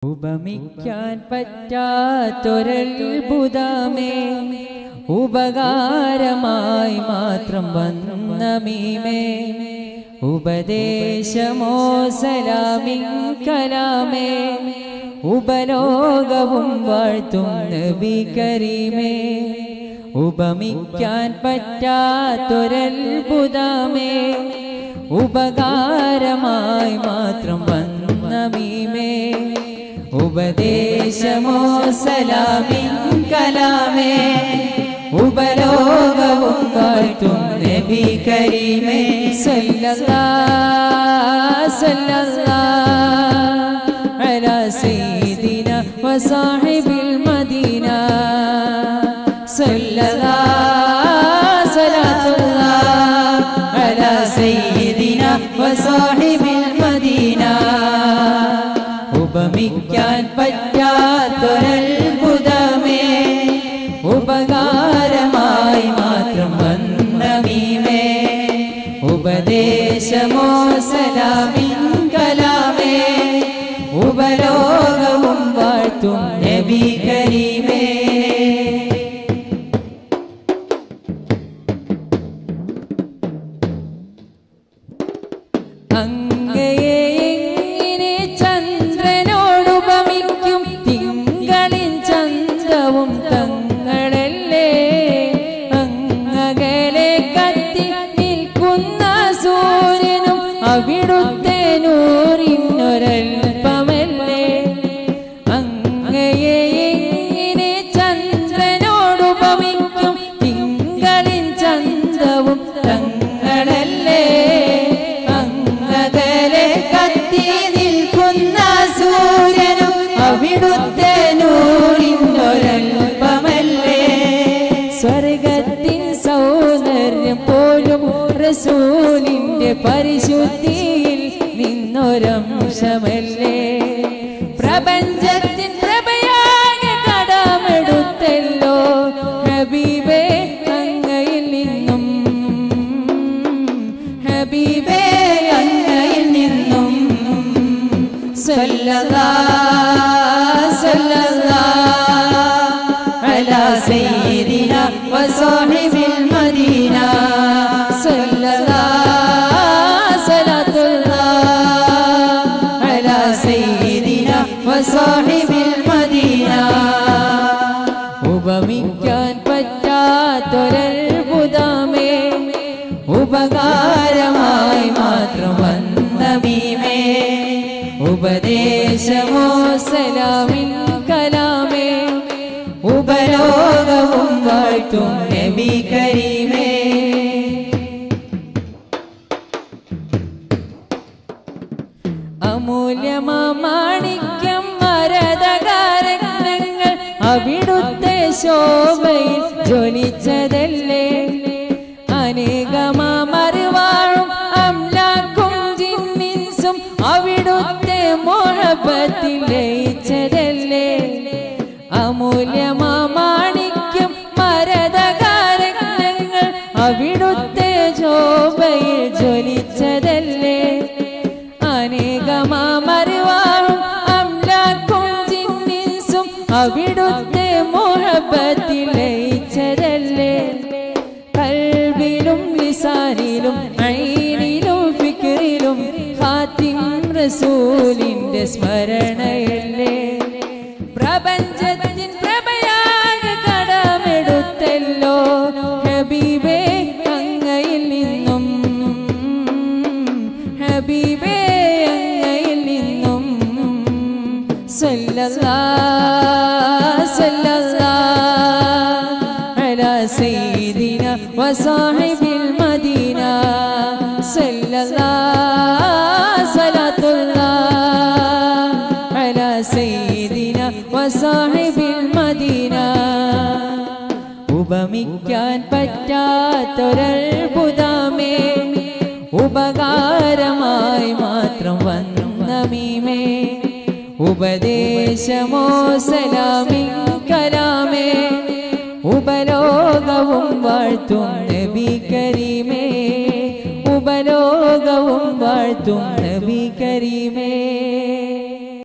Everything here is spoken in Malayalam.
ഉപമിക്കാൻ പറ്റാത്തൊരത്ഭുതമേ, ഉപകാരമായി മാത്രം വന്ന മീമേ, ഉപദേശമോ സലാമിൻ കലാമേ, ഉപലോകവും വാഴ്ത്തും നബി കരീമേ. ഉപമിക്കാൻ പറ്റാത്തൊരത്ഭുതമേ, ഉപകാരമായി മാത്രം വന്ന മീമേ, ഉപദേശമോ സലാമിൻ കലാമേ, ഉപലോകവും വാഴ്ത്തും നബി കരീമേ. സല്ലല്ലാഹു സല്ലല്ലാഹു അലാ സയ്യിദിന വസാഹിബിൽ മദീന. സല്ലല്ലാഹു സല്ലല്ലാഹു അലാ സയ്യിദിന വസാഹിബിൽ മദീന. ഉപമിക്കാൻ പറ്റാത്തൊരത്ഭുതമേ, ഉപകാരമായി മാത്രം വന്ന മീമേ, ഉപദേശമോ സലാമിൻ കലാമേ, ഉപലോകവും വാഴ്ത്തും നബി കരീമേ. അവിടുത്തെ നൂറിനൊരൽപ്പമല്ലേ, അങ്ങയെ എങ്ങനെ ചന്ദ്രനോടുപമിക്കും, തിങ്കളിൻ ചന്തവും തങ്ങളല്ലേ. അങ്ങകലെ കത്തി നിൽക്കുന്ന സൂര്യനും അവിടുത്തെ നൂറിനൊരൽപ്പമല്ലേ. സ്വർഗത്തിൻ സൗന്ദര്യം പോലും റസൂലിന്റെ പരിശുദ്ധിയിൽ നിന്നൊരംശമല്ലേ. പ്രപഞ്ചത്തിൻ പ്രഭയാകെ കടമെടുത്തല്ലോ ഹബീബേ അങ്ങയിൽ നിന്നും, ഹബീബേ അങ്ങയിൽ നിന്നും. സല്ലല്ലാഹു സല്ലല്ലാഹു അലാ സയ്യിദിന വസാഹിബിൽ മദീന. ഉപമിക്കാൻ പറ്റാത്തൊരത്ഭുതമേ, ഉപകാരമായി മാത്രം വന്ന മീമേ, ഉപദേശമോ സലാമിൻ കലാമേ, ഉപലോകവും വാഴ്ത്തും നബി കരീമേ. അമൂല്യമാണിക്യം മരതകാരങ്ങൾ അവിടുത്തെ ശോഭയിൽ ജ്വലിച്ചതല്ലേ. അനേകമറിവാഴും അംലാക്കും ജിന്നിൻസും അവിടുത്തെ മുഹബത്തിൽ ലയിച്ചതല്ലേ. അമൂല്യമാണിക്യം മരതകാരങ്ങൾ അവിടുത്തെ ശോഭയിൽ ജ്വലിച്ചതല്ലേ. അനേകമറിവാഴും അംലാക്കും ജിന്നിൻസും അവിടുത്തെ മുഹബത്തിൽ ലയിച്ചതല്ലേ. ഖൽബിലും ലിസാനിലും ഐനിലും ഫിക്റിലും ഖാതിം റസൂലിന്റെ സ്മരണയല്ലേ. പ്രപഞ്ചത്തിൻ പ്രഭയാകെ കടമെടുത്തല്ലോ ഹബീബേ അങ്ങയിൽ നിന്നും, ഹബീബേ അങ്ങയിൽ നിന്നും. സല്ലല്ലാഹു സല്ലല്ലാഹു അലാ സയ്യിദിന വസാഹിബിൽ മദീന. സല്ലല്ലാഹു സല്ലല്ലാഹു അലാ സയ്യിദിന വസാഹിബിൽ മദീന. ഉപമിക്കാൻ പറ്റാത്തൊരത്ഭുതമേ, ഉപകാരമായി മാത്രം വന്ന മീമേ, ഉപദേശമോ സലാമിൻ കലാമേ, ഉപലോകവും വാഴ്ത്തും നബി കരീമേ, ഉപലോകവും വാഴ്ത്തും നബി കരീമേ.